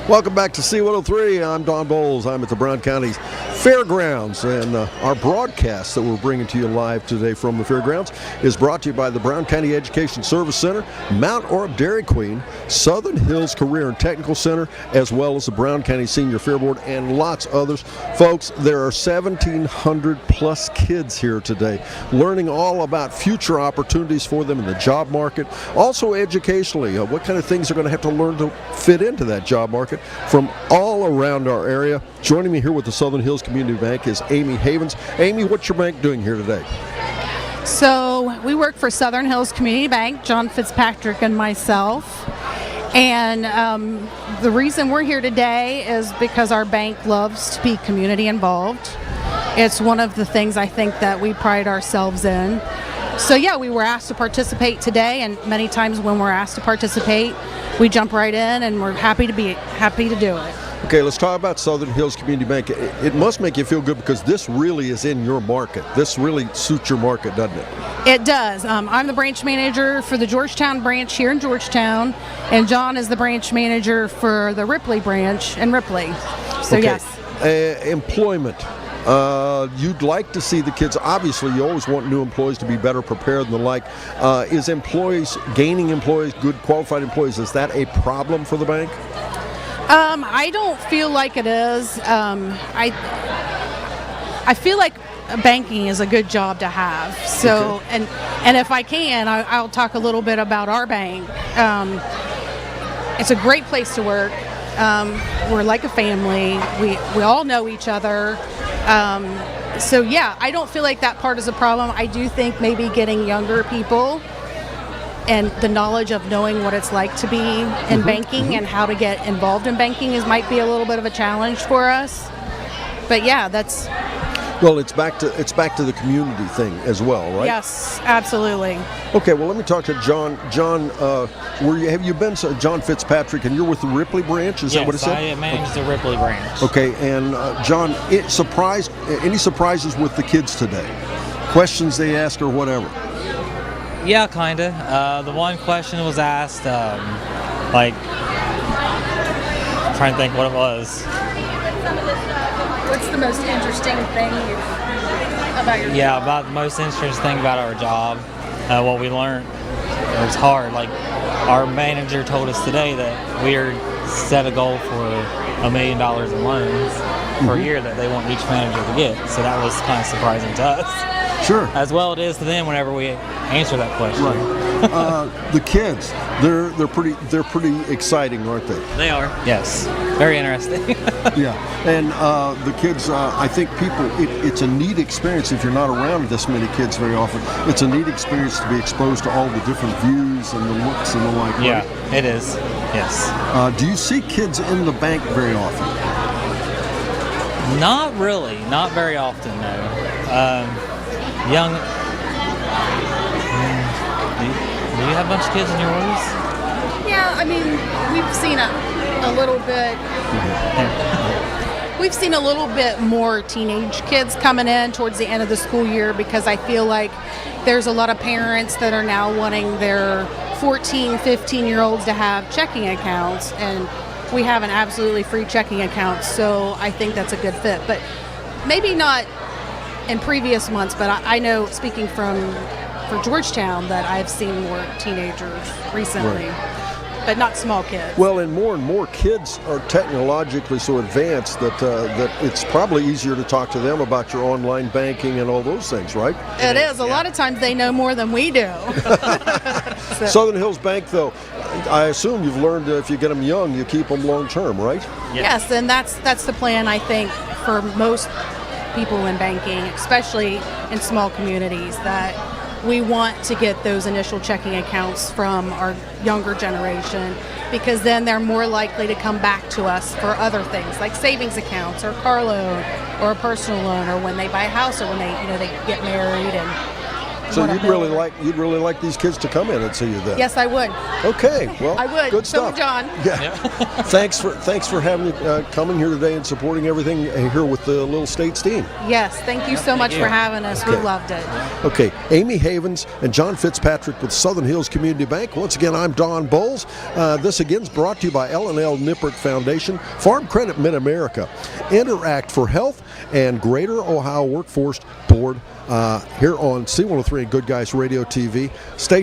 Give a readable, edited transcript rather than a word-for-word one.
Welcome back to C103. I'm Don Bowles. I'm at the Brown County Fairgrounds, and our broadcast that we're bringing to you live today from the Fairgrounds is brought to you by the Brown County Education Service Center, Mount Orab Dairy Queen, Southern Hills Career and Technical Center, as well as the Brown County Senior Fair Board and lots others. Folks, there are 1,700 plus kids here today learning all about future opportunities for them in the job market, also educationally, what kind of things they're going to have to learn to fit into that job market from all around our area. Joining me here with the Southern Hills Community Bank is Amy Havens. Amy, what's your bank doing here today? So we work for Southern Hills Community Bank, John Fitzpatrick and myself. And the reason we're here today is because our bank loves to be community involved. It's one of the things I think that we pride ourselves in. So yeah, we were asked to participate today, and many times when we're asked to participate, we jump right in and we're happy to do it. Okay, let's talk about Southern Hills Community Bank. It must make you feel good because this really is in your market. This really suits your market, doesn't it? It does. I'm the branch manager for the Georgetown branch here in Georgetown, and John is the branch manager for the Ripley branch in Ripley. So okay. Yes. Employment. You'd like to see the kids, obviously you always want new employees to be better prepared and the like. Is gaining employees, good qualified employees, is that a problem for the bank? I don't feel like it is. I feel like banking is a good job to have. So, okay. and if I can, I'll talk a little bit about our bank. It's a great place to work. We're like a family. We all know each other. So yeah, I don't feel like that part is a problem. I do think maybe getting younger people and the knowledge of knowing what it's like to be in banking and how to get involved in banking might be a little bit of a challenge for us. But yeah, that's... Well, it's back to the community thing as well, right? Yes, absolutely. Okay, well, let me talk to John. John, have you been John Fitzpatrick, and you're with the Ripley branch? Is that what it said? Yes, I manage the Ripley branch. Okay, and John, any surprises with the kids today? Questions they ask or whatever? Yeah, kinda. The one question was asked, I'm trying to think what it was. What's the most interesting thing about your job? Yeah, about the most interesting thing about our job, what we learned. It was hard. Like, our manager told us today that we are set a goal for $1 million in loans per year that they want each manager to get. So that was kind of surprising to us. Sure. As well it is to them whenever we answer that question. Right. The kids, they're pretty exciting, aren't they? They are. Yes. Very interesting. Yeah. And the kids, I think it's a neat experience if you're not around this many kids very often. It's a neat experience to be exposed to all the different views and the looks and the like. Yeah, right? it is. Yes. Do you see kids in the bank very often? Not really. Not very often, no. Young. Do you have a bunch of kids in your orders? Yeah, I mean, we've seen a little bit. We've seen a little bit more teenage kids coming in towards the end of the school year because I feel like there's a lot of parents that are now wanting their 14, 15-year-olds to have checking accounts, and we have an absolutely free checking account, so I think that's a good fit. But maybe not in previous months, but I know, speaking for Georgetown, that I've seen more teenagers recently. Right. But not small kids. Well, and more kids are technologically so advanced that it's probably easier to talk to them about your online banking and all those things, right? It is. A lot of times they know more than we do. So. Southern Hills Bank, though, I assume you've learned if you get them young, you keep them long term, right? Yes, and that's the plan, I think, for most people in banking, especially in small communities, that we want to get those initial checking accounts from our younger generation, because then they're more likely to come back to us for other things like savings accounts or car loan or a personal loan, or when they buy a house, or when they get married. And So wanna you'd build. really like these kids to come in and see you then. Yes, I would. Okay. Well, I would. Good So stuff. would John. Yeah. Thanks for having coming here today and supporting everything here with the Little States team. Yes, thank you so much you. for having us. We Okay. loved it. Okay, Amy Havens and John Fitzpatrick with Southern Hills Community Bank. Once again, I'm Don Bowles. This again is brought to you by L&L Nippert Foundation, Farm Credit Mid-America, Interact for Health, and Greater Ohio Workforce Board here on C103 and Good Guys Radio TV. Stay